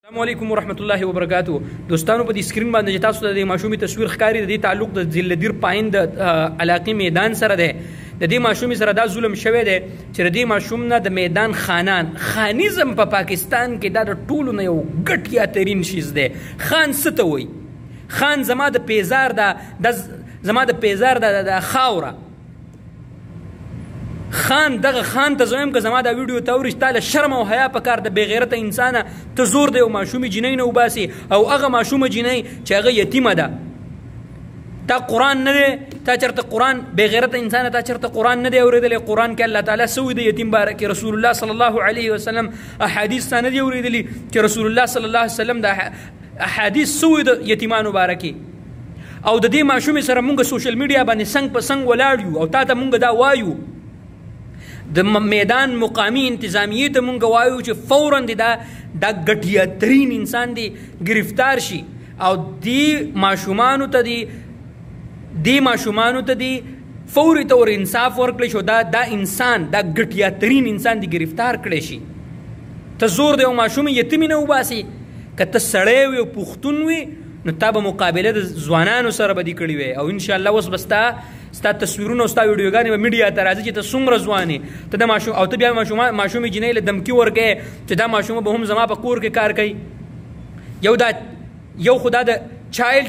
السلام علیکم ورحمت الله وبرکاتو. دوستانو په دې سکرین باندې تاسو ته د ماشومي تصویر ښکاری د تعلق د ذلدیر پاین د علاقې میدان سره ده. د دې ماشومي سره دا ظلم شوی دی چې د دې ماشوم نه د میدان خانیزم په پاکستان کې دا د ټولو نه یو ګټیا ترین شیز دی. خان څه ته وایي؟ خان زما د پیزار د خاوره خان دغه خان ته زویم که زما دا ویډیو ته اوري تا له شرم او حیا په کار د بېغیرته انسانه ته زور دی یو ماشومې جینۍ نه وباسي او هغه ماشومه جینۍ چې هغه یتیمه ده. تا قرآن نه دی، تا چېرته قرآن بېغیرته انسانه تا چېرته قرآن نه دی اورېدلی؟ قرآن کې الله تعالی څه وایي د یتیم باره کې؟ رسول الله صلی الله علیه وسلم احادیث تا نه دي اورېدلي چې رسول الله صلی الله علیه وسلم د احادیث څه وایي د یتیمانو باره کې؟ او د دې ماشومې سره مونږ سوشل میډیا باندې څنګ په څنګ ولاړ یو او تا ته مونږ دا وایو د میدان مقامی انتظامیې ته مونږ وایو چې فوراً دا ګټیا ترین انسان دی گرفتار شي او دې ماشومانو ته دی فوري طور انصاف ورکړی شو. دا انسان دا ګټیا ترین انسان دی گرفتار کړی شي. ته زور دی او ماشوم یتیمې نه وباسي. که ته سړی وي او پښتون وي نو تا به مقابله د ځوانانو سره به دې کړې وی او انشاءالله اوس به ستا تصویرونه او ستا ویډیوګانې به میډیا ته راځي چې ته څومره ځوان یې. ته د ماشوم او ته بیا ماشومې جینۍ له دمکي ورکوې چې دا ماشومه به هم زما په کور کې کار کوي. یو خو دا د چایلډ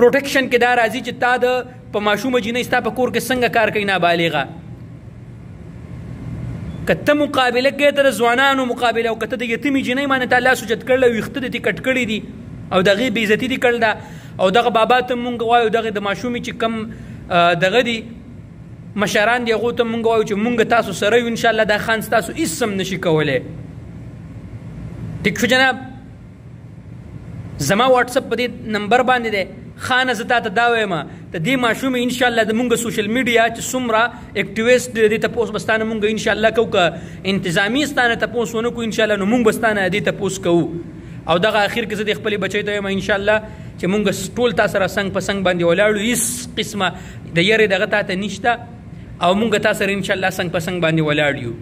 پروټیکشن کې دا راځي چې تا د په ماشومه جینۍ ستا په کور کې څنګه کار کوي نابالغه. که ته مقابله کوې ته د ځوانانو مقابله او که ته د یتیمې جینۍ باندې تا لاس اوچت کړلی ویښته دې کټ کړي دي او دغه بې عزتي دې کړل ده او دغه بابا ته مونږ وایو دغه د ماشومې چې کم دغه دي مشران دي هغو ته مونږ وایو چې مونږ تاسو سره یو انشاءالله دا خان ستاسو هېڅ هم نشي کولی. ټیک شو جناب؟ زما واټسپ په دې نمبر باندې دی. خانه زه تا ته دا وایم د دې ماشومې انشاءالله د مونږ سوشل میډیا چې څومره اکټیویسټ دی دې تپوس به ستانه مونږ انشاءالله کوو. که انتظامي ستانه تپوس ونه کړو انشاءالله نو مونږ به ستانه دې تپوس کوو. او دغه اخر کې زه د خپلې بچۍ ته وایم انشاءالله چې مونږ ټول تا سره څنګ په څنګ باندې ولاړو، هېڅ قسمه د یرې دغه تا ته نشته او مونږ تا سره انشاءالله څنګ په څنګ باندې ولاړ یو.